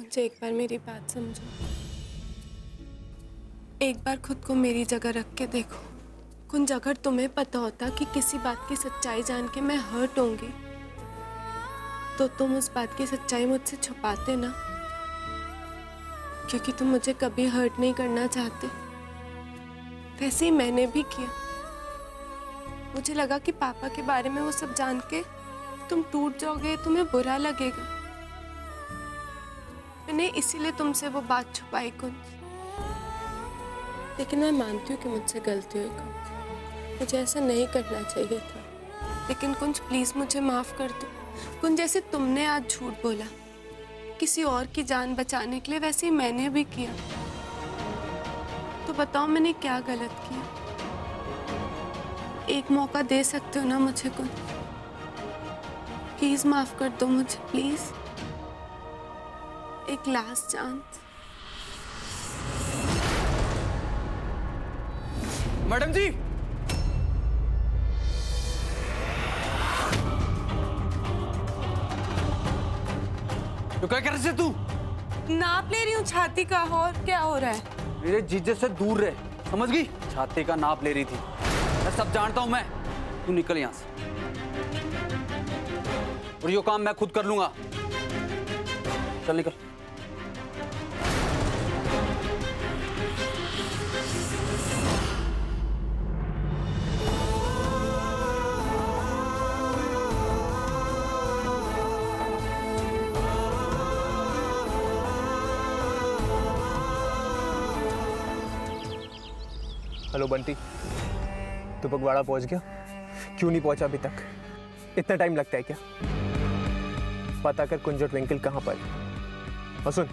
मुझे एक बार मेरी बात समझो। एक बार खुद को मेरी जगह रख के देखो। कुंज, अगर तुम्हें पता होता कि किसी बात की सच्चाई जान के मैं हर्ट होंगी तो तुम उस बात की सच्चाई मुझसे छुपाते ना, क्योंकि तुम मुझे कभी हर्ट नहीं करना चाहते। वैसे ही मैंने भी किया। मुझे लगा कि पापा के बारे में वो सब जान के तुम टूट जाओगे, तुम्हें बुरा लगेगा। मैंने इसीलिए तुमसे वो बात छुपाई कुंज। लेकिन मैं मानती हूँ कि मुझसे गलती हुई कुंज, मुझे ऐसा नहीं करना चाहिए था। लेकिन कुंज प्लीज मुझे माफ कर दो। कुंज, जैसे तुमने आज झूठ बोला किसी और की जान बचाने के लिए, वैसे ही मैंने भी किया। तो बताओ मैंने क्या गलत किया? एक मौका दे सकते हो ना मुझे कुंज? प्लीज माफ कर दो मुझे, प्लीज। एक लास्ट चांस। मैडम जी, तो क्या कर रही है तू? नाप ले रही हूँ छाती का। और क्या हो रहा है? मेरे जीजे से दूर रहे, समझ गई? छाती का नाप ले रही थी। मैं सब जानता हूं मैं। तू निकल यहां से, और ये काम मैं खुद कर लूंगा। चल निकल। हेलो बंटी, तू पगवाड़ा पहुंच गया? क्यों नहीं पहुंचा अभी तक? इतना टाइम लगता है क्या? पता कर कुंज और ट्विंकल कहाँ पर है। और सुन,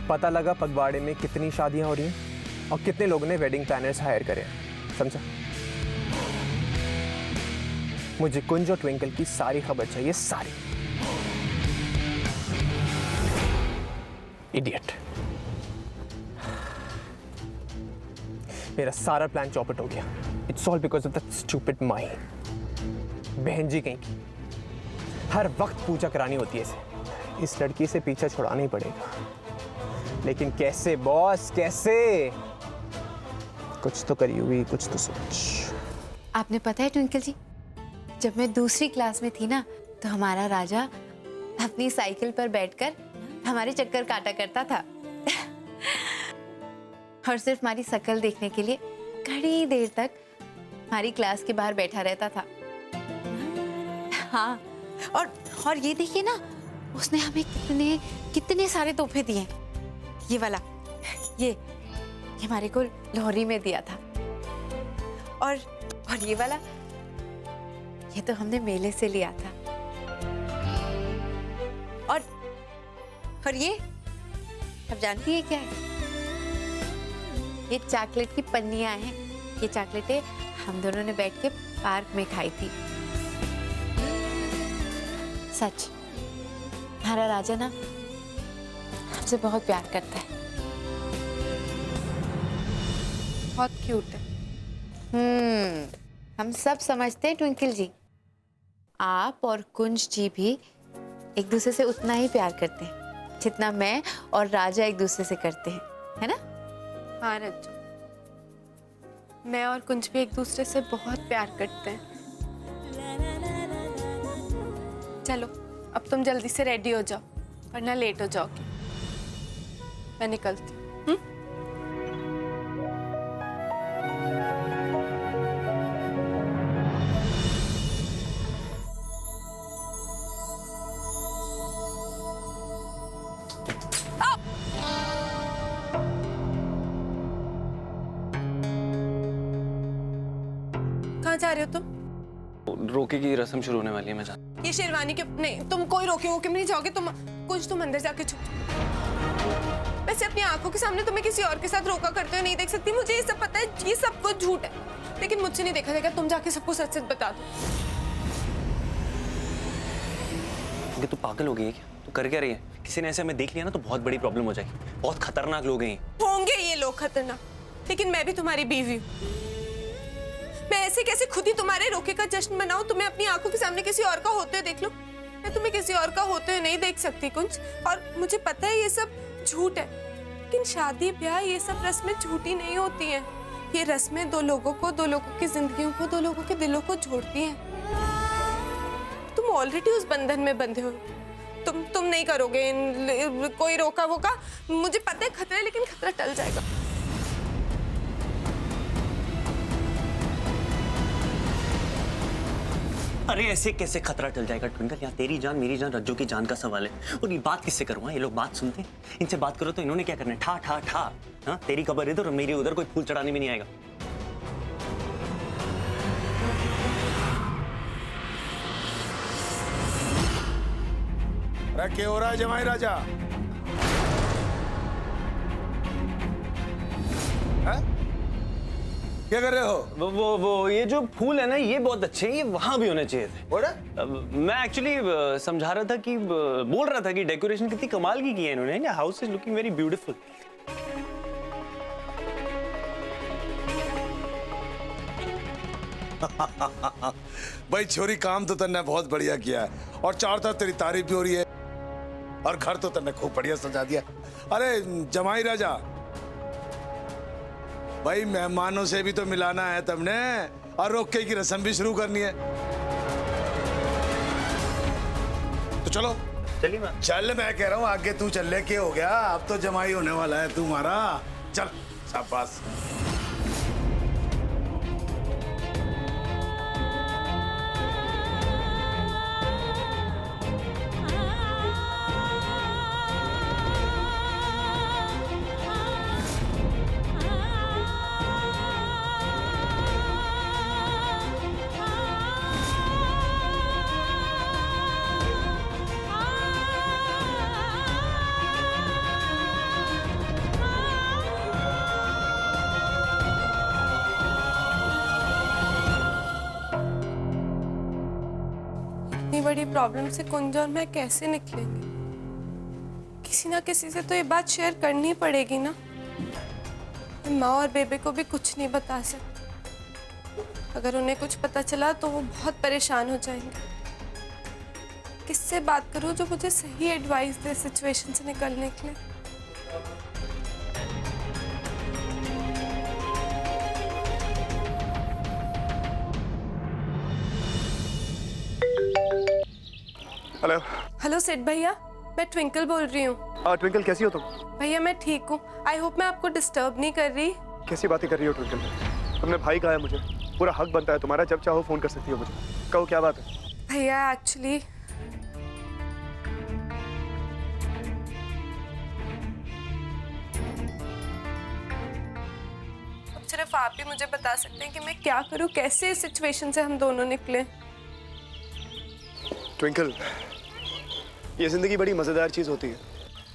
पता लगा पगवाड़े में कितनी शादियां हो रही हैं और कितने लोगों ने वेडिंग प्लानर्स हायर करे हैं, समझा? मुझे कुंज और ट्विंकल की सारी खबर चाहिए, सारी। इडियट। मेरा सारा प्लान चौपट हो गया। It's all because of that stupid mind. बहन जी कहीं की। हर वक्त पूजा करानी होती है इसे। इस लड़की से पीछा छुड़ाना ही पड़ेगा। लेकिन कैसे बॉस, कैसे? कुछ तो करी हुई, कुछ तो सोच। आपने पता है ट्विंकल जी, जब मैं दूसरी क्लास में थी ना, तो हमारा राजा अपनी साइकिल पर बैठकर हमारे चक्कर काटा करता था। और सिर्फ हमारी शक्ल देखने के लिए घड़ी देर तक हमारी क्लास के बाहर बैठा रहता था। हाँ, और ये देखिए ना, उसने हमें कितने कितने सारे तोहफे दिए। ये वाला, ये हमारे को लोहरी में दिया था। और ये वाला, ये तो हमने मेले से लिया था। और ये अब जानती है क्या है? ये चॉकलेट की पन्नियां हैं। ये चॉकलेटें हम दोनों ने बैठ के पार्क में खाई थी। सच, हमारा राजा ना हमसे बहुत प्यार करता है। बहुत क्यूट है। हम सब समझते हैं ट्विंकल जी। आप और कुंज जी भी एक दूसरे से उतना ही प्यार करते हैं जितना मैं और राजा एक दूसरे से करते हैं, है ना? हाँ रज्जू, मैं और कुंज भी एक दूसरे से बहुत प्यार करते हैं। चलो अब तुम जल्दी से रेडी हो जाओ, वरना लेट हो जाओगी। मैं निकलती हूँ। कहाँ जा रहे हो तुम? रोके की रस्म शुरू होने वाली है, मैं जानता। ये शेरवानी के नहीं, तुम कोई रोके हो के नहीं जाओगे। तुम अंदर जाके छुप जाओ। वैसे अपनी आंखों के सामने तुम्हें किसी और के साथ रोका करते हुए नहीं देख सकती। मुझे ये सब पता है, ये सब कुछ झूठ है, लेकिन मुझसे नहीं देखा जाएगा। तुम जाके सबको सच सच बता दो। तू पागल हो गई है क्या? तू कर क्या रही है? किसी ने ऐसे हमें देख लिया ना तो बहुत बड़ी प्रॉब्लम हो जाएगी। बहुत खतरनाक लोग हैं। होंगे ये लोग खतरनाक, लेकिन मैं भी तुम्हारी बीवी हूँ। मैं ऐसे कैसे खुद ही तुम्हारे रोके का जश्न मनाऊं? तुम्हें अपनी आंखों के सामने किसी और का होते हुए देख लो। मैं तुम्हें किसी और का होते हुए नहीं देख सकती कुंज। और मुझे पता है ये सब झूठ है, लेकिन शादी ब्याह ये सब रस्में झूठी नहीं होती हैं। ये रस्में दो लोगों की जिंदगियों को, दो लोगों के दिलों को जोड़ती हैं। तुम ऑलरेडी उस बंधन में बंधे हो। तुम नहीं करोगे कोई रोका वोका। मुझे पता है खतरा है, लेकिन खतरा टल जाएगा। अरे ऐसे कैसे खतरा टल जाएगा ट्विंकल? यहाँ तेरी जान, मेरी जान, रज्जो की जान का सवाल है। और ये बात किससे करूँ? ये लोग बात सुनते हैं? इनसे बात करो तो इन्होंने क्या करना है? ठा ठा ठा। हाँ, तेरी कब्र इधर और मेरी उधर, कोई फूल चढ़ाने भी नहीं आएगा। अरे क्या हो रहा है जमाई राजा? हैं? क्या कर रहे हो? वो ये जो फूल है ना, ये बहुत अच्छे हैं, ये वहां भी होने चाहिए थे। बोले? मैं एक्चुअली समझा रहा था कि बोल रहा था कि डेकोरेशन कितनी कमाल की है इन्होंने। House is looking very beautiful. भाई छोरी, काम तो तन्ने बहुत बढ़िया किया है और चारों तरफ तेरी तारीफ भी हो रही है और घर तो तन्ने खूब बढ़िया सजा दिया। अरे जमाई राजा, भाई मेहमानों से भी तो मिलाना है तुमने और रोके की रस्म भी शुरू करनी है। तो चलो चलिए मैं चल, मैं कह रहा हूँ आगे तू चल ले। क्या हो गया? अब तो जमाई होने वाला है तुम्हारा। चल शाबाश। इतनी बड़ी प्रॉब्लम से कुंज और मैं कैसे निकलेंगे? किसी ना किसी से तो ये बात शेयर करनी पड़ेगी ना। मैं माँ और बेबे को भी कुछ नहीं बता सकती। अगर उन्हें कुछ पता चला तो वो बहुत परेशान हो जाएंगे। किससे बात करूं जो मुझे सही एडवाइस दे सिचुएशन से निकलने के लिए? हेलो। हेलो सेठ भैया, मैं ट्विंकल बोल रही हूँ। ट्विंकल कैसी हो तुम? भैया मैं ठीक हूँ। आई होप मैं आपको डिस्टर्ब नहीं कर रही। कैसी बातें कर रही हो ट्विंकल? तुमने भाई कहा है, मुझे पूरा हक बनता है तुम्हारा, जब चाहो फोन कर सकती हो मुझे। कहो क्या बात है? भैया एक्चुअली अब सिर्फ आप ही मुझे बता सकते हैं कि मैं क्या करूँ, कैसे इस सिचुएशन से हम दोनों निकले। ट्विंकल, ये जिंदगी बड़ी मजेदार चीज होती है।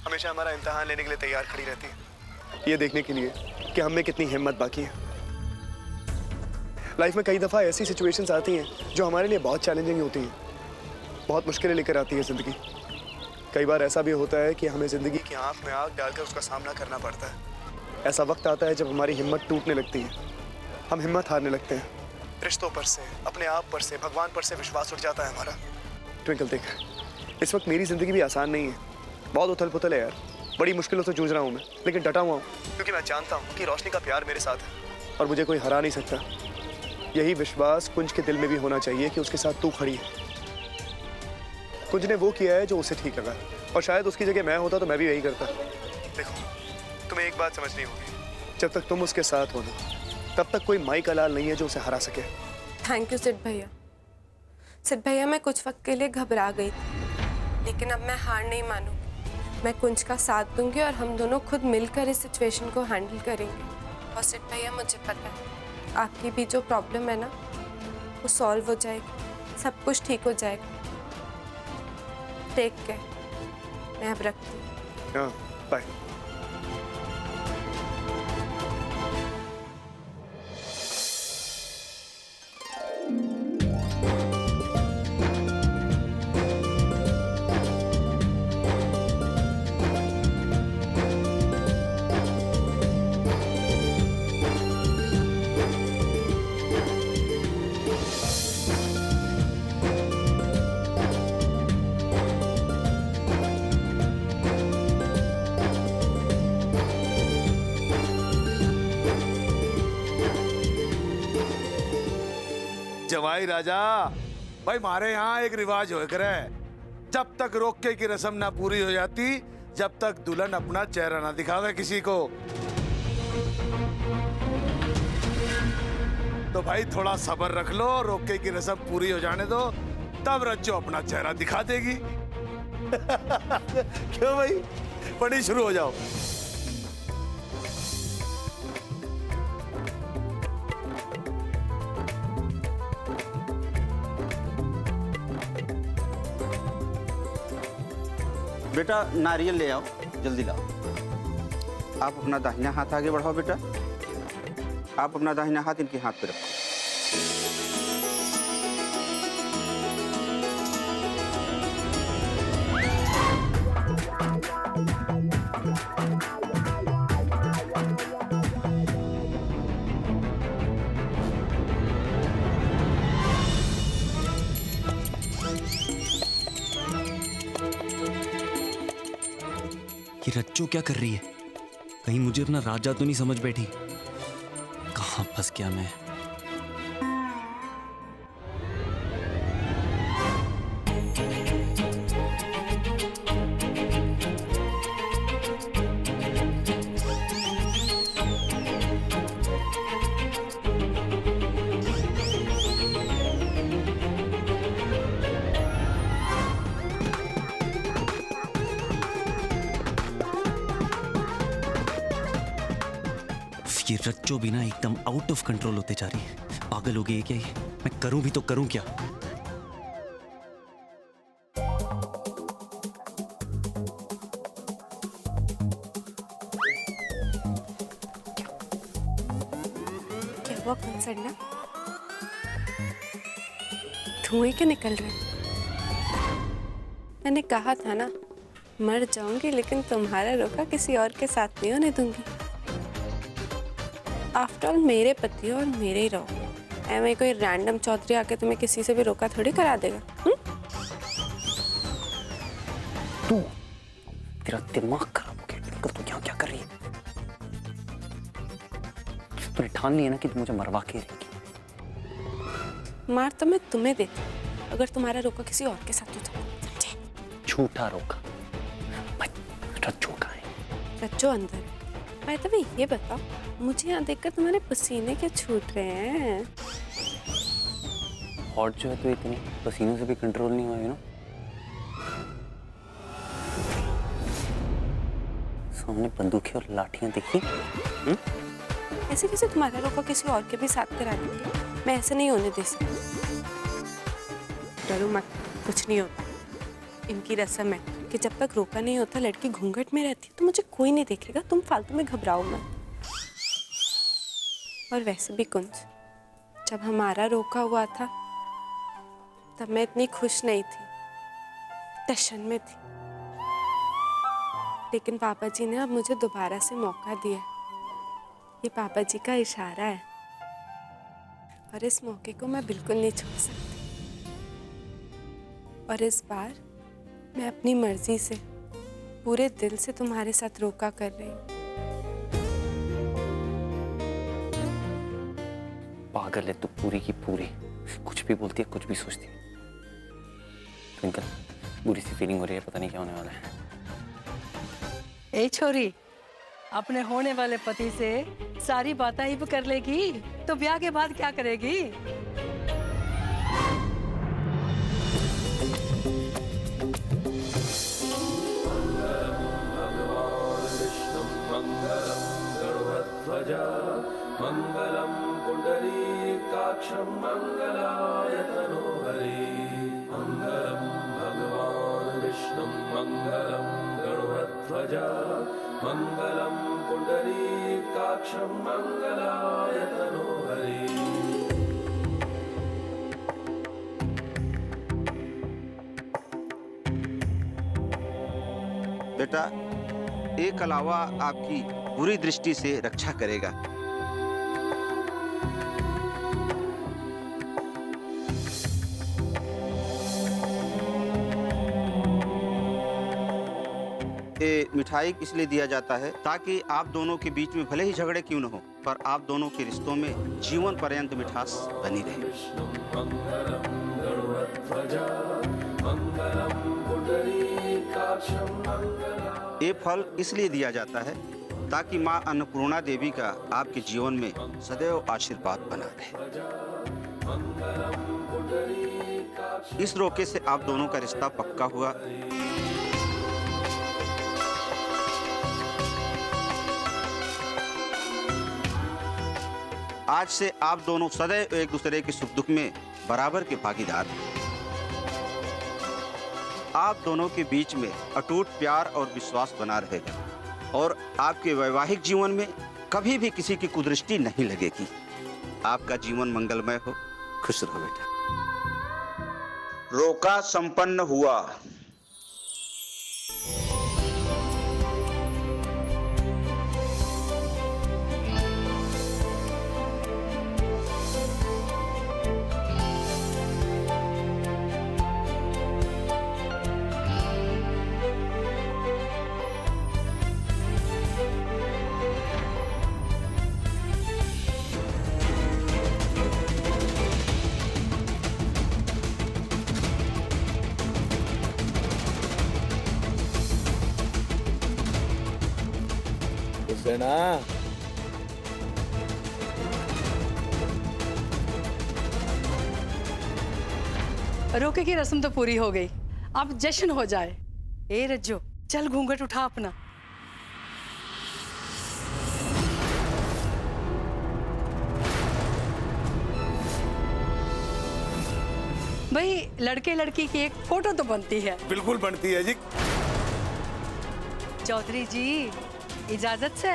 हमेशा हमारा इम्तिहान लेने के लिए तैयार खड़ी रहती है, ये देखने के लिए कि हम में कितनी हिम्मत बाकी है। लाइफ में कई दफ़ा ऐसी सिचुएशंस आती हैं जो हमारे लिए बहुत चैलेंजिंग होती हैं, बहुत मुश्किलें लेकर आती है ज़िंदगी। कई बार ऐसा भी होता है कि हमें ज़िंदगी की आंख में आग डालकर उसका सामना करना पड़ता है। ऐसा वक्त आता है जब हमारी हिम्मत टूटने लगती है, हम हिम्मत हारने लगते हैं। रिश्तों पर से, अपने आप पर से, भगवान पर से विश्वास उठ जाता है हमारा। ट्विंकल देख, इस वक्त मेरी ज़िंदगी भी आसान नहीं है, बहुत उथल पुथल है यार। बड़ी मुश्किलों से जूझ रहा हूँ मैं, लेकिन डटा हुआ हूँ क्योंकि मैं जानता हूँ कि रोशनी का प्यार मेरे साथ है और मुझे कोई हरा नहीं सकता। यही विश्वास कुंज के दिल में भी होना चाहिए कि उसके साथ तू खड़ी है। कुंज ने वो किया है जो उसे ठीक लगा, और शायद उसकी जगह मैं होता तो मैं भी यही करता। देखो, तुम्हें एक बात समझनी होगी, जब तक तुम उसके साथ हो ना, तब तक कोई माई का लाल नहीं है जो उसे हरा सके। थैंक यू सिद्ध भैया। सिद्ध भैया, मैं कुछ वक्त के लिए घबरा गई थी, लेकिन अब मैं हार नहीं मानूंगी। मैं कुंज का साथ दूंगी और हम दोनों खुद मिलकर इस सिचुएशन को हैंडल करेंगे। और सिद्ध भैया, मुझे पता है आपकी भी जो प्रॉब्लम है ना, वो सॉल्व हो जाएगी, सब कुछ ठीक हो जाएगा। टेक केयर, मैं अब रखती हूँ। हाँ, बाय। जवाई राजा, भाई हमारे यहाँ एक रिवाज हो करे, जब तक रोके की रस्म ना पूरी हो जाती, जब तक दुल्हन अपना चेहरा ना दिखावे किसी को। तो भाई थोड़ा सब्र रख लो, रोके की रस्म पूरी हो जाने दो, तब रज्जो अपना चेहरा दिखा देगी। क्यों भाई, पढ़ी शुरू हो जाओ। बेटा नारियल ले आओ, जल्दी लाओ। आप अपना दाहिना हाथ आगे बढ़ाओ बेटा। आप अपना दाहिना हाथ इनके हाथ पे रखो। ये रज्जो क्या कर रही है? कहीं मुझे अपना राजा तो नहीं समझ बैठी? कहाँ फंस गया मैं? ये रज्जो भी ना एकदम आउट ऑफ कंट्रोल होते जा रही है। पागल हो गई है क्या ये? मैं करूं भी तो करूं क्या? क्या हुआ कंसर्ना? धुएं क्यों निकल रहे? मैंने कहा था ना, मर जाऊंगी लेकिन तुम्हारा रोका किसी और के साथ नहीं होने दूंगी। आफ्टर ऑल मेरे पति और मेरे ही रहो। ऐਵੇਂ कोई रैंडम चौधरी आके तुम्हें किसी से भी रोका थोड़ी करा देगा। तू, तेरा दिमाग खराब हो गया। तू यहाँ क्या कर रही है? तूने ठान लिया ना कि तू मुझे मरवा के रहेगी। मार तो मैं तुम्हें देती अगर तुम्हारा रोका किसी और के साथ होता। समझे? झूठा रोका। रज्जो कहाँ है? रज्जो अंदर है। भाई तभी ये बताओ, मुझे यहाँ देखकर तुम्हारे पसीने क्या छूट रहे हैं? हॉट जो है तो इतनी पसीनों से भी कंट्रोल नहीं हुआ है ना। सामने बंदूकें और लाठियां दिखी। ऐसे कैसे तुम्हारा रोका किसी और के भी साथ करा देंगे? मैं ऐसे नहीं होने दे सकती। डरो मत, कुछ नहीं होता। इनकी रस्म है कि जब तक रोका नहीं होता लड़की घूंघट में रहती है तो मुझे कोई नहीं देखेगा। तुम फालतू में घबराओ मत। और वैसे भी कुंज, जब हमारा रोका हुआ था तब मैं इतनी खुश नहीं थी, टशन में थी। लेकिन पापा जी ने अब मुझे दोबारा से मौका दिया। ये पापा जी का इशारा है और इस मौके को मैं बिल्कुल नहीं छोड़ सकती। और इस बार मैं अपनी मर्जी से पूरे दिल से तुम्हारे साथ रोका कर रही हूँ। पागल है तू पूरी की पूरी। कुछ भी बोलती है, कुछ भी सोचती है। ट्विंकल, बुरी सी फीलिंग हो रही है, पता नहीं क्या होने वाला है। ए छोरी, अपने होने वाले पति से सारी बातें ही कर लेगी तो ब्याह के बाद क्या करेगी? मंगलम पुंडरीकाक्षं मंगलायतनो हरि। मंगलम भगवान विष्णु मंगलम गरुड़ध्वजा। मंगलम पुंडरीकाक्षं मंगलायतनो हरि। बेटा, एक अलावा आपकी बुरी दृष्टि से रक्षा करेगा। ये मिठाई इसलिए दिया जाता है ताकि आप दोनों के बीच में भले ही झगड़े क्यों न हो, पर आप दोनों के रिश्तों में जीवन पर्यंत मिठास बनी रहे। ये फल इसलिए दिया जाता है ताकि माँ अन्नपूर्णा देवी का आपके जीवन में सदैव आशीर्वाद बना रहे। इस रोके से आप दोनों का रिश्ता पक्का हुआ। आज से आप दोनों सदैव एक दूसरे के सुख दुख में बराबर के भागीदार हैं। आप दोनों के बीच में अटूट प्यार और विश्वास बना रहेगा और आपके वैवाहिक जीवन में कभी भी किसी की कुदृष्टि नहीं लगेगी। आपका जीवन मंगलमय हो। खुश रहो बेटा। रोका संपन्न हुआ। ना रोके की रस्म तो पूरी हो गई, अब जश्न हो जाए। ए रज्जो, चल घूंघट उठा अपना। भाई लड़के लड़की की एक फोटो तो बनती है। बिल्कुल बनती है जी। चौधरी जी इजाजत से।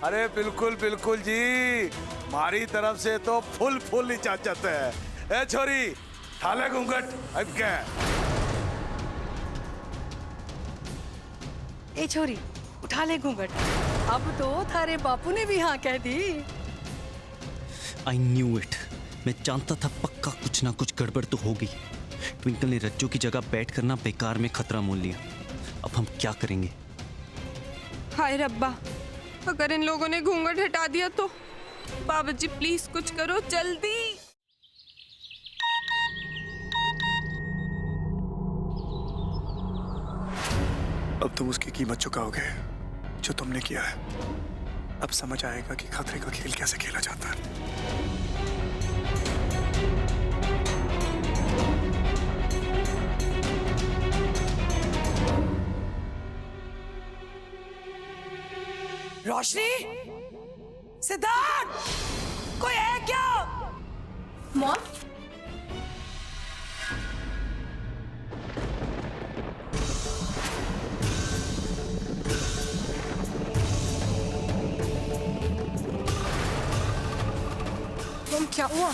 अरे बिल्कुल बिल्कुल जी, हमारी तरफ से तो फुल इजाजत है। ए छोरी, ठाले घूंघट। अब क्या? ए छोरी, उठा ले घूंघट। अब तो थारे बापू ने भी हाँ कह दी। I knew it. मैं जानता था पक्का कुछ ना कुछ गड़बड़ तो होगी। ट्विंकल ने रज्जू की जगह बैठ कर ना बेकार में खतरा मोल लिया। अब हम क्या करेंगे? हाय रब्बा, अगर इन लोगों ने घूंघट हटा दिया तो। बाबा जी प्लीज कुछ करो जल्दी। अब तुम उसकी कीमत चुकाओगे जो तुमने किया है। अब समझ आएगा कि खतरे का खेल कैसे खेला जाता है। रोशनी, सिद्धार्थ, कोई है क्या? मौत? मम क्या हुआ?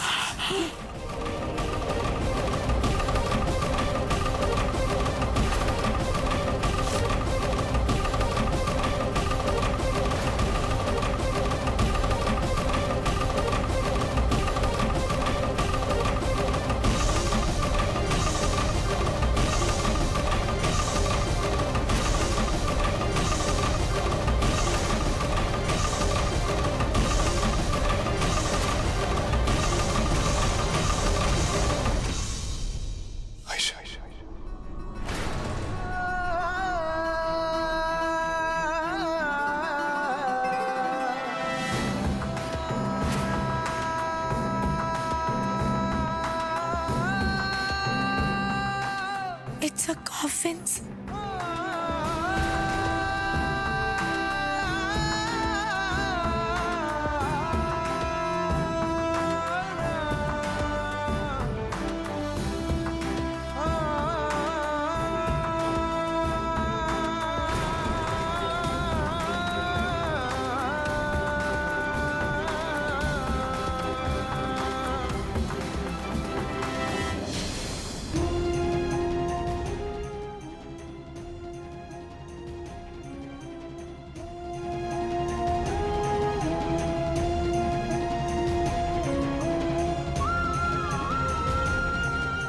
It's a coffin.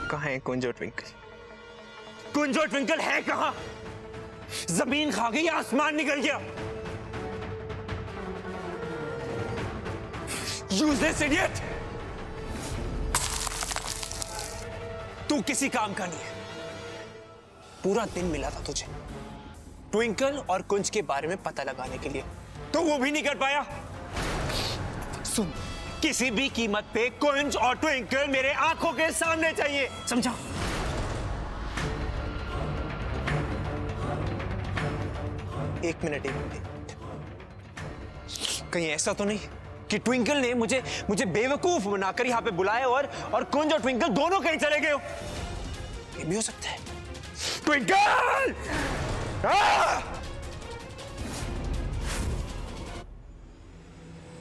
कहाँ है कुंज और ट्विंकल? कुंज और ट्विंकल है कहाँ? जमीन खा गई, आसमान निकल गया। Useless idiot! तू किसी काम का नहीं है। पूरा दिन मिला था तुझे ट्विंकल और कुंज के बारे में पता लगाने के लिए, तो वो भी नहीं कर पाया। सुन, किसी भी कीमत पे कुंज और ट्विंकल मेरे आंखों के सामने चाहिए, समझा? एक मिनट। कहीं ऐसा तो नहीं कि ट्विंकल ने मुझे बेवकूफ बनाकर यहां पे बुलाया और कुंज और ट्विंकल दोनों कहीं चले गए हो? ये भी हो सकता है। ट्विंकल!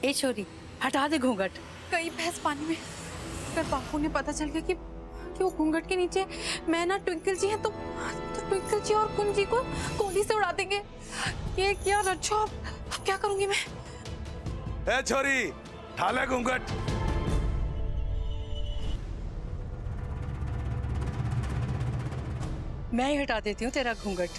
ए छोरी, हटा दे घूंघट। कहीं भैंस पानी में। अगर बापू ने पता चल गया कि वो घूंघट के नीचे मैं ना ट्विंकल जी हैं, तो ट्विंकल जी और कुंज जी को गोली से उड़ा देंगे। ये क्या रज्जो, अब क्या करूंगी मैं? ए छोरी, ठाले घूंघट। मैं ही हटा देती हूँ तेरा घूंघट।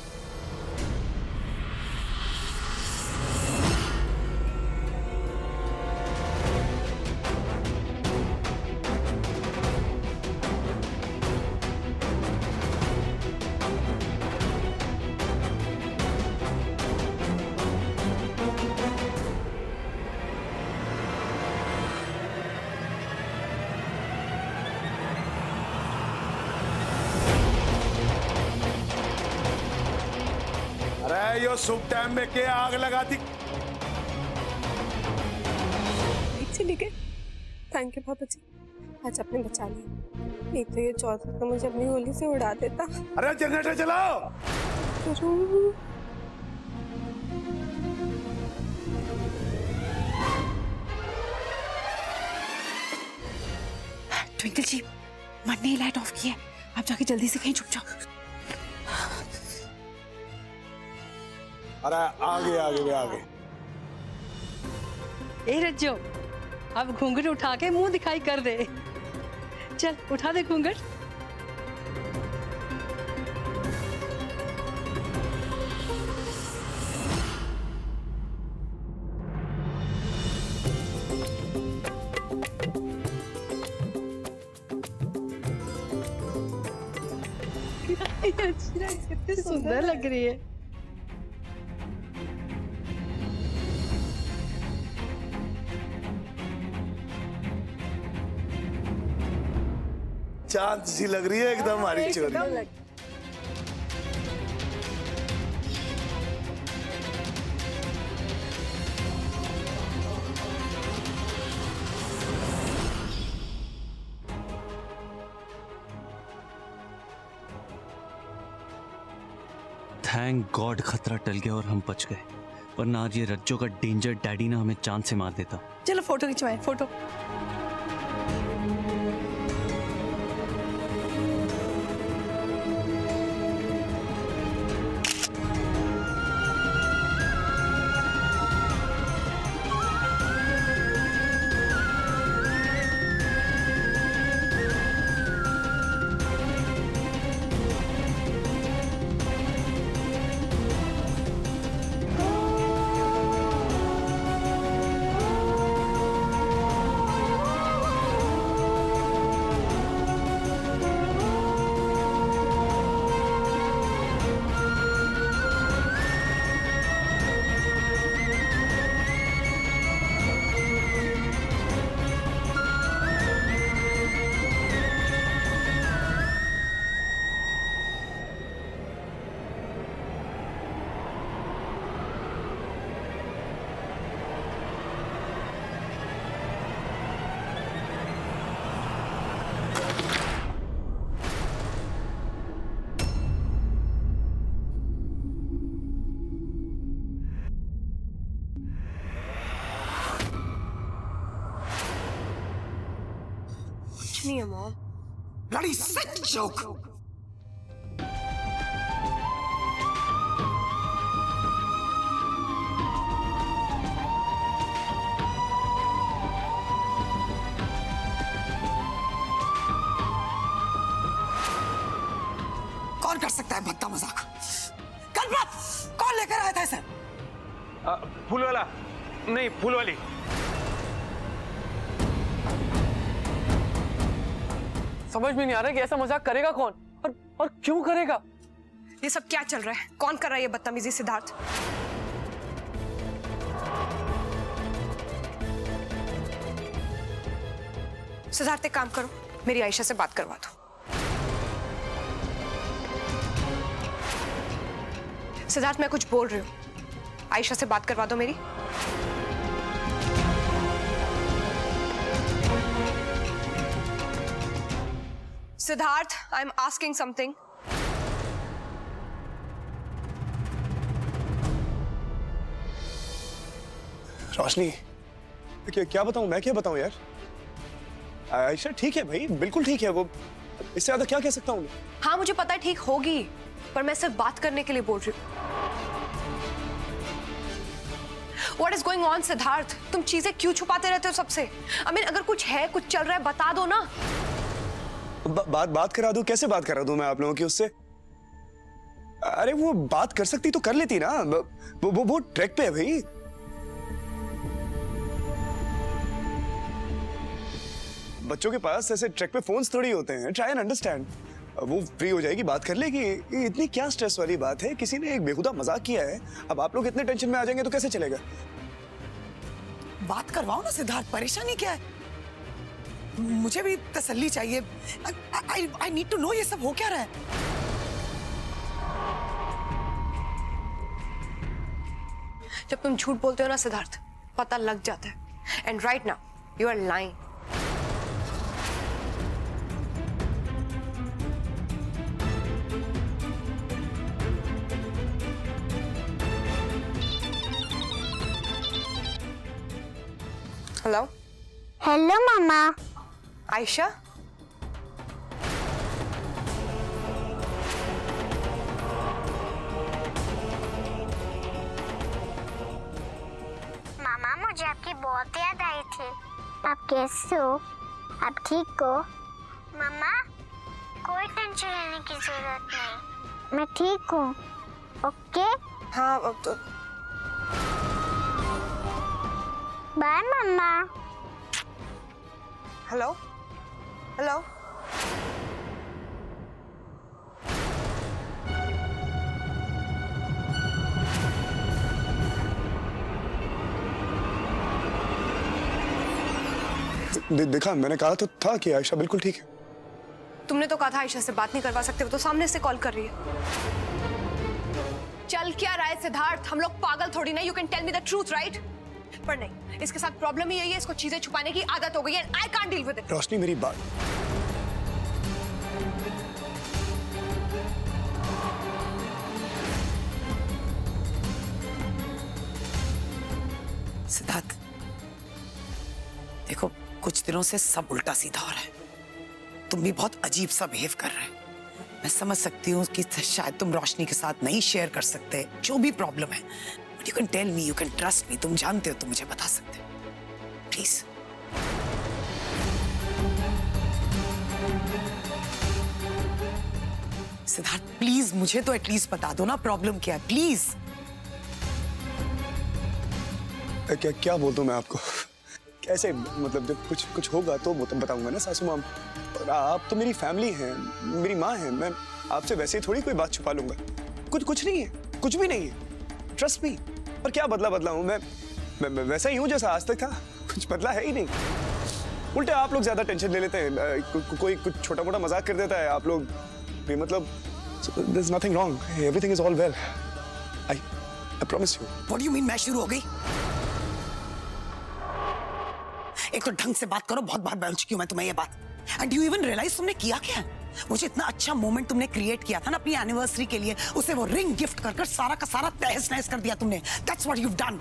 अरे यो शुभ टाइम में के आग लगा दी। चली गई। थैंक यू पापा जी, आज आपने बचा लिया। नहीं तो ये चौथा तो मुझे अपनी गोली से उड़ा देता। अरे जनरेटर चलाओ। ट्विंकल जी, मन ने लाइट ऑफ की है। आप जाके जल्दी से कहीं छुप जाओ। अरे आगे आगे वे आगे। ए रज्जो, अब घूंघट उठा के मुंह दिखाई कर दे। चल उठा दे घूंघट। कितनी सुंदर लग रही है। चांद सी लग रही है एकदम हमारी चोरी। थैंक गॉड खतरा टल गया और हम बच गए, वरना आज ये रज्जो का डेंजर डैडी ना हमें चांद से मार देता। चलो फोटो खिंचवाएं, फोटो। नहीं है मॉम। Bloody sick joke. कौन कर सकता है भद्दा मजाक? कर कौन लेकर आया था इसे? फूल वाला नहीं, फूल वाली। समझ में नहीं आ रहा कि ऐसा मजाक करेगा कौन और क्यों करेगा। ये सब क्या चल रहा है? कौन कर रहा है ये बदतमीजी? सिद्धार्थ, सिद्धार्थ एक काम करो, मेरी आयशा से बात करवा दो। सिद्धार्थ मैं कुछ बोल रही हूँ, आयशा से बात करवा दो मेरी। Siddharth, I am asking something. Roshni, क्या बताऊं मैं, क्या बताऊं यार। आयशा ठीक है भाई, बिल्कुल ठीक है वो, इससे ज्यादा क्या कह सकता हूं मैं। हाँ मुझे पता है ठीक होगी, पर मैं सिर्फ बात करने के लिए बोल रही हूँ। What is going on, Siddharth? तुम चीजें क्यों छुपाते रहते हो सबसे? I mean, अगर कुछ है, कुछ चल रहा है, बता दो ना। बात करा दूं? कैसे बात करा दूं मैं आप लोगों की उससे? अरे वो बात कर सकती तो कर लेती ना, वो ट्रैक पे है भाई। बच्चों के पास ऐसे ट्रैक पे फोन्स थोड़ी होते हैं। Try and understand. वो फ्री हो जाएगी, बात कर लेगी। ये इतनी क्या स्ट्रेस वाली बात है? किसी ने एक बेहुदा मजाक किया है, अब आप लोग इतने टेंशन में आ जाएंगे तो कैसे चलेगा? बात करवाओ ना सिद्धार्थ, परेशानी क्या है? मुझे भी तसल्ली चाहिए। I need to know ये सब हो क्या रहा है? जब तुम झूठ बोलते हो ना सिद्धार्थ, पता लग जाता है। And right now you are lying. Hello hello मामा। आयशा, मामा मुझे आपकी बहुत याद आई थी। आप कैसे हो? आप ठीक हो? मामा कोई टेंशन लेने की जरूरत नहीं, मैं ठीक हूँ। ओके? हाँ अब तो बाय मम्मा। Hello hello. देखा, मैंने कहा तो था कि आयशा बिल्कुल ठीक है। तुमने तो कहा था आयशा से बात नहीं करवा सकते, वो तो सामने से कॉल कर रही है। चल क्या रहा है सिद्धार्थ? हम लोग पागल थोड़ी ना। You can tell me the truth right? पर नहीं, इसके साथ प्रॉब्लम ही यही है, इसको चीजें छुपाने की आदत हो गई है। I can't deal with it. Roshni मेरी बात, सिद्धार्थ देखो, कुछ दिनों से सब उल्टा सीधा हो रहा है। तुम भी बहुत अजीब सा बिहेव कर रहे हो। मैं समझ सकती हूँ कि शायद तुम रोशनी के साथ नहीं शेयर कर सकते जो भी प्रॉब्लम है, but you can tell me, you can trust me. तुम जानते हो, तुम मुझे बता सकते हो। प्लीज। सिद्धार्थ प्लीज मुझे तो एटलीस्ट बता दो ना, प्रॉब्लम क्या है? प्लीज। क्या बोल दूं मैं आपको? कैसे, मतलब जब कुछ होगा तो बताऊंगा ना सासू माम। और आप तो मेरी फैमिली हैं, मेरी माँ हैं। मैं आपसे वैसे ही थोड़ी कोई बात छुपा लूंगा। कुछ नहीं है, कुछ भी नहीं है। Trust me. और क्या बदला हूँ मैं वैसा ही हूँ जैसा आज तक था। कुछ बदला है ही नहीं। उल्टे आप लोग ज्यादा टेंशन ले लेते हैं। कोई कुछ छोटा मोटा मजाक कर देता है, आप लोग भी मतलब there's nothing wrong, everything is all well. I promise you. What do you mean? मैं शुरू हो गई? एक तो ढंग से बात करो, बहुत बार बोल चुकी हूं मैं तुम्हें ये बात। And do you even realize तुमने किया क्या? मुझे इतना अच्छा मोमेंट तुमने क्रिएट किया था ना अपनी एनिवर्सरी के लिए, उसे वो रिंग गिफ्ट कर सारा का सारा तहस नहस कर दिया तुमने। That's what you've done.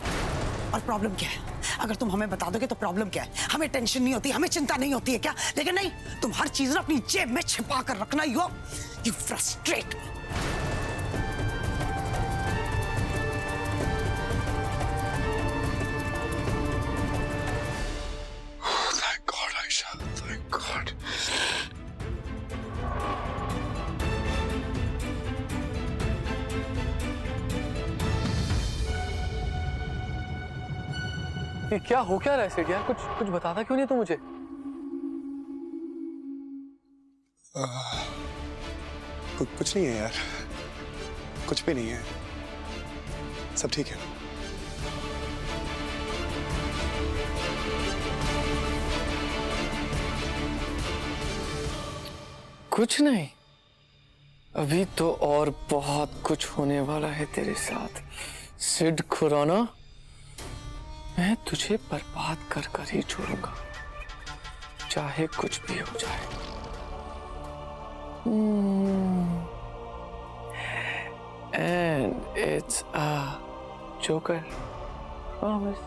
और प्रॉब्लम क्या है? अगर तुम हमें बता दोगे तो प्रॉब्लम क्या है? हमें टेंशन नहीं होती, हमें चिंता नहीं होती है क्या? लेकिन नहीं, तुम हर चीज ना अपनी जेब में छिपा कर रखना। You frustrate me. Thank God, Aisha. Thank God. ये क्या हो क्या रहा है सेठ यार? कुछ बताता क्यों नहीं तू मुझे? कुछ नहीं है यार, कुछ भी नहीं है, सब ठीक है। कुछ नहीं, अभी तो और बहुत कुछ होने वाला है तेरे साथ सिड खुराना। मैं तुझे बर्बाद कर कर ही छोड़ूंगा, चाहे कुछ भी हो जाए। And it's a joker promise.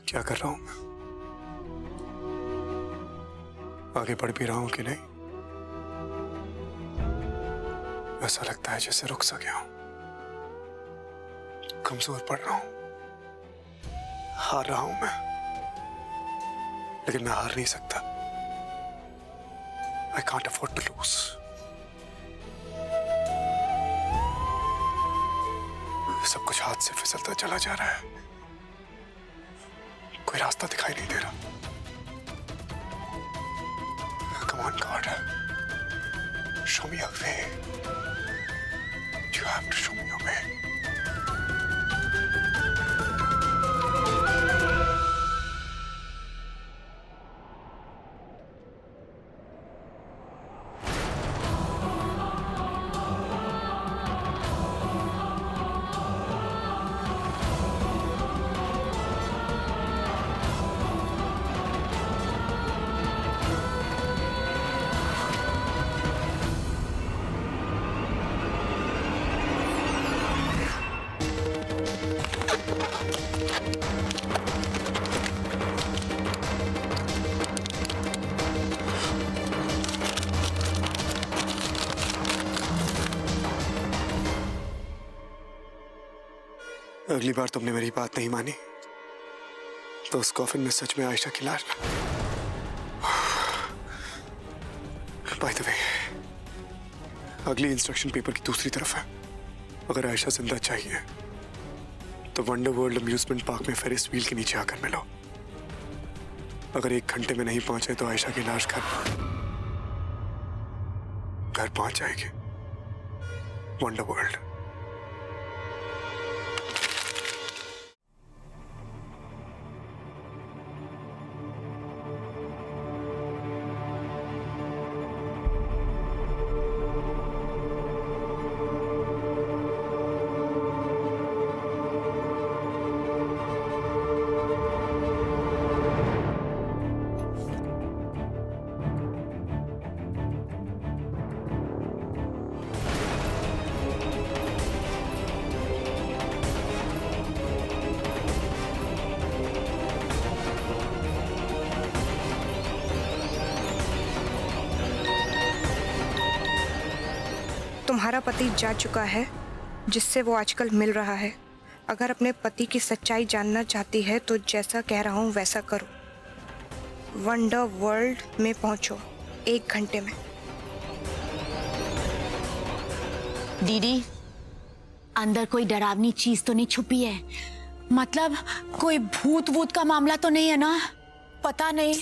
क्या कर रहा हूं मैं? आगे बढ़ भी रहा हूं कि नहीं? ऐसा लगता है जैसे रुक सा गया हूं, कमजोर पड़ रहा हूं, हार रहा हूं मैं, लेकिन मैं हार नहीं सकता। I can't afford to lose. सब कुछ हाथ से फिसलता चला जा रहा है, कोई रास्ता दिखाई नहीं दे रहा। Come on, God. Show me a way. You have to show me a way. अगली बार तुमने मेरी बात नहीं मानी तो उस कॉफिन में सच में आयशा की लाश। बाय द वे, अगली इंस्ट्रक्शन पेपर की दूसरी तरफ है। अगर आयशा जिंदा चाहिए तो वंडर वर्ल्ड अम्यूजमेंट पार्क में फेरिस व्हील के नीचे आकर मिलो। अगर 1 घंटे में नहीं पहुंचे तो आयशा की लाश घर पहुंच जाएगी। Wonder world. तुम्हारा पति जा चुका है जिससे वो आजकल मिल रहा है। अगर अपने पति की सच्चाई जानना चाहती है तो जैसा कह रहा हूँ वैसा करो। वंडर वर्ल्ड में पहुंचो 1 घंटे में। दीदी, अंदर कोई डरावनी चीज तो नहीं छुपी है? मतलब कोई भूत वूत का मामला तो नहीं है ना? पता नहीं,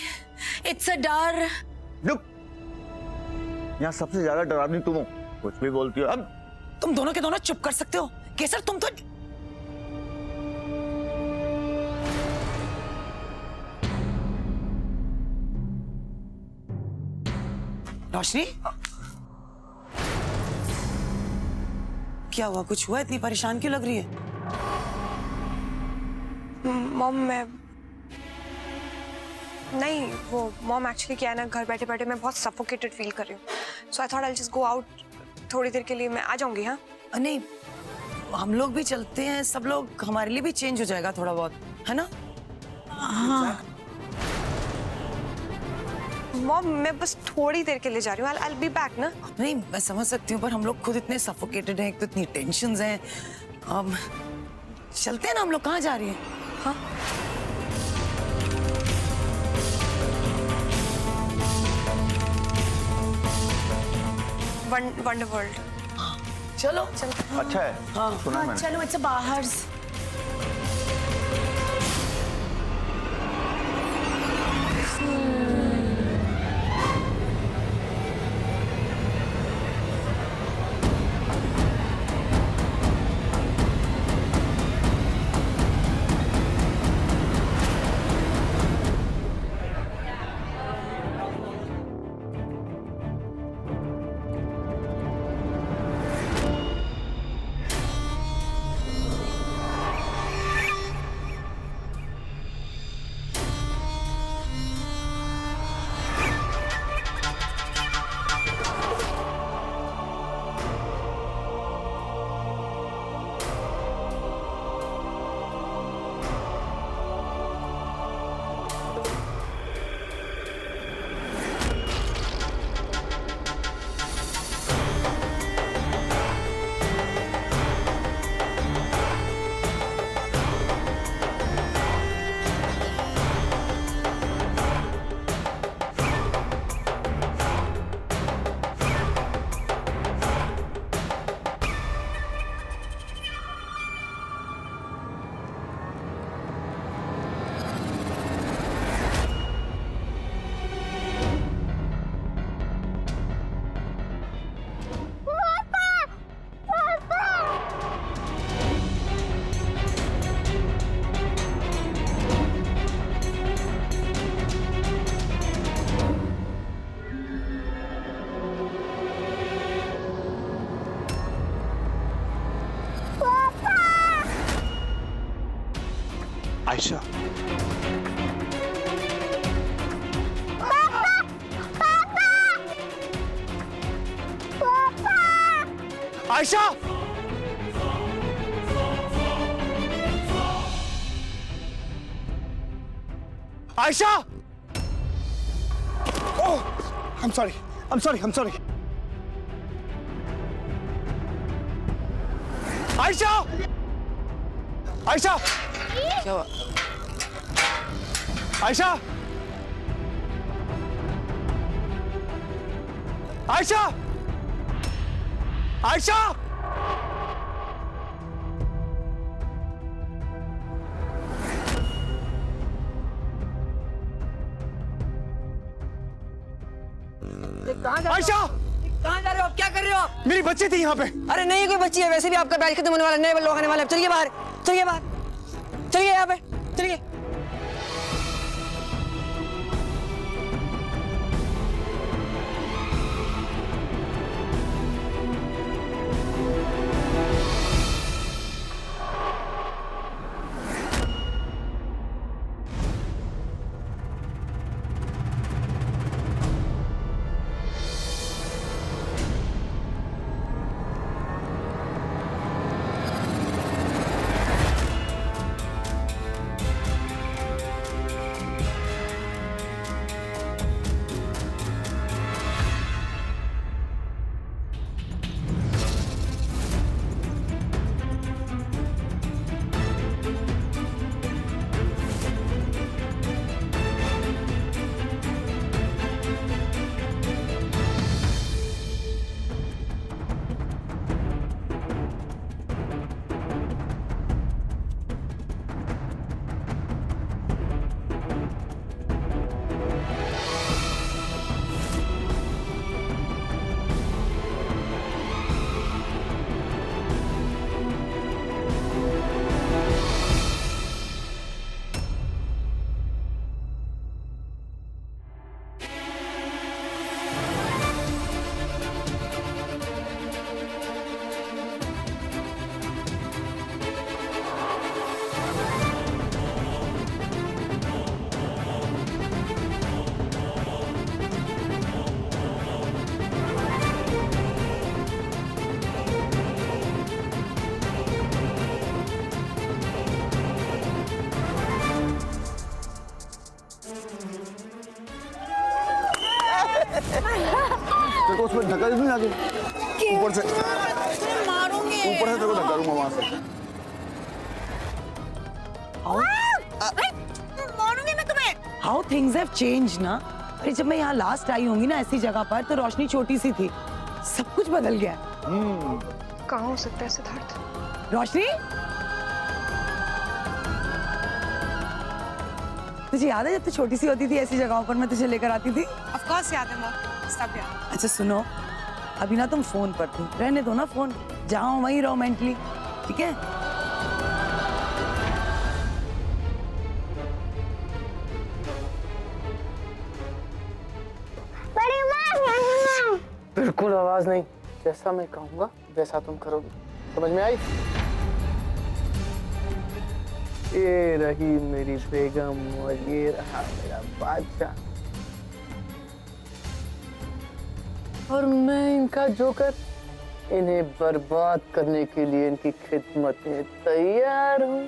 इट्स अ डर। रुक, यहाँ सबसे ज्यादा डरावनी तुम हो, कुछ भी बोलती हो। अब तुम दोनों के दोनों चुप कर सकते हो? केसर तुम तो रोशनी, क्या हुआ? कुछ हुआ? इतनी परेशान क्यों लग रही है? मॉम नहीं, वो मॉम एक्चुअली क्या है ना, घर बैठे बैठे मैं बहुत सफोकेटेड फील कर रही हूँ। So I thought I will just go out थोड़ी देर के लिए। मैं आ जाऊंगी। हाँ नहीं, हम लोग भी चलते हैं, सब लोग, हमारे लिए भी चेंज हो जाएगा थोड़ा बहुत, है ना? हाँ मॉम, मैं बस थोड़ी देर के लिए जा रही हूँ। आई विल बी बैक ना। नहीं, मैं समझ सकती हूँ, पर हम लोग खुद इतने सफोकेटेड हैं, एक तो इतनी टेंशन्स हैं। चलते हैं ना हम लोग। कहाँ जा रही हैं? हाँ वंडरवर्ल्ड। चलो अच्छा है, सुना है मैंने। चलो इट्स बाहर। Ayesha, Ayesha, Ayesha! Oh, I'm sorry. I'm sorry. I'm sorry. Ayesha! Ayesha! क्या हुआ? आयशा! आयशा! आयशा! आयशा! कहाँ जा रहे हो आप? क्या कर रहे हो आप? मेरी बच्ची थी यहाँ पे। अरे नहीं कोई बच्ची है, वैसे भी आपका बैच खत्म होने वाला, नए लोग आने वाले हैं। चलिए बाहर, चलिए बाहर, चलिए यहाँ पे, चलिए। तेरे को उसमें धक्का दे दूं आगे ऊपर से, मारूंगे ऊपर से तेरे को धक्का दूंगा वहां से। मारूंगी मैं तुम्हें। हाउ थिंग्स हैव चेंज्ड ना। अरे जब मैं यहाँ लास्ट आई होंगी ना ऐसी जगह पर, तो रोशनी छोटी सी थी, सब कुछ बदल गया। कहाँ हो सकता है सिद्धार्थ? रोशनी, तुझे याद है जब तू छोटी सी होती थी ऐसी जगहों पर मैं तुझे लेकर आती थी? ऑफ कोर्स याद है मॉम, सब याद। अच्छा सुनो, अभी ना तुम फोन पर थी, रहने दो ना फोन, जहाँ वहीं रहो मेंटली, ठीक है? बिल्कुल आवाज नहीं, जैसा मैं कहूंगा वैसा तुम करोगे, समझ में आई? ये रही मेरी बेगम और ये रहा मेरा बादशाह, और मैं इनका जोकर, इन्हें बर्बाद करने के लिए इनकी खिदमत में तैयार हूँ।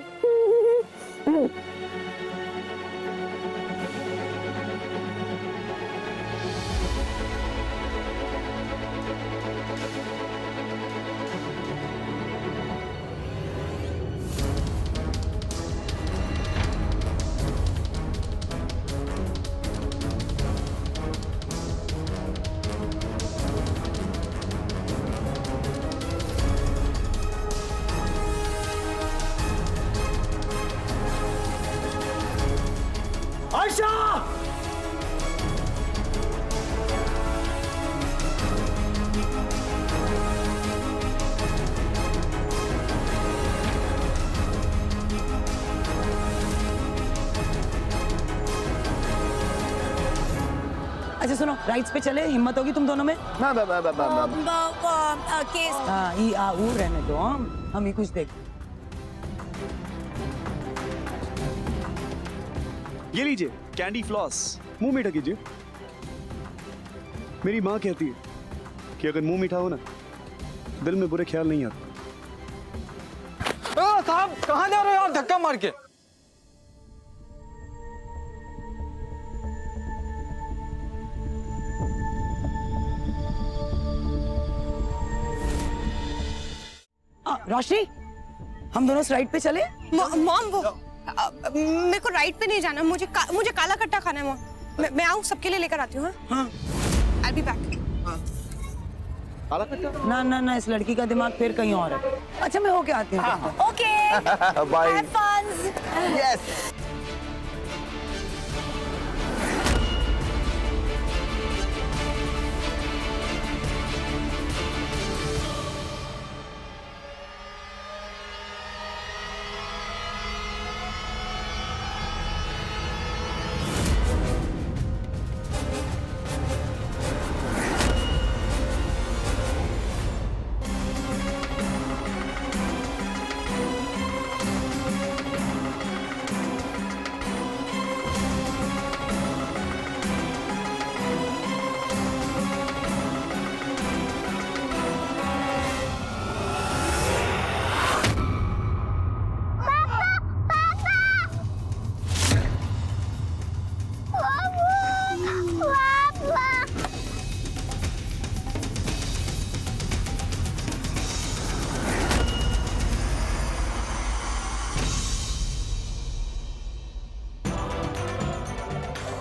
आयशा! अच्छा सुनो, राइट्स पे चले, हिम्मत होगी तुम दोनों में? केस हाँ, ई आ ऊ रहने दो, हम ही कुछ देख। ये लीजिए कैंडी फ्लॉस, मुंह मीठा कीजिए। मेरी माँ कहती है कि अगर मुंह मीठा हो ना, दिल में बुरे ख्याल नहीं आते। साहब कहाँ जा रहे हो आप धक्का मार के? रोशनी, हम दोनों राइट पे चले? मॉम वो मेरे को राइट पे नहीं जाना, मुझे काला कट्टा खाना है मॉम। मैं आऊँ, सबके लिए लेकर आती हूँ। हाँ, I'll be back। ना ना ना, इस लड़की का दिमाग फिर कहीं और है। अच्छा मैं होके आती हूँ। Okay, bye. have fun। Yes.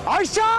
Ayesha!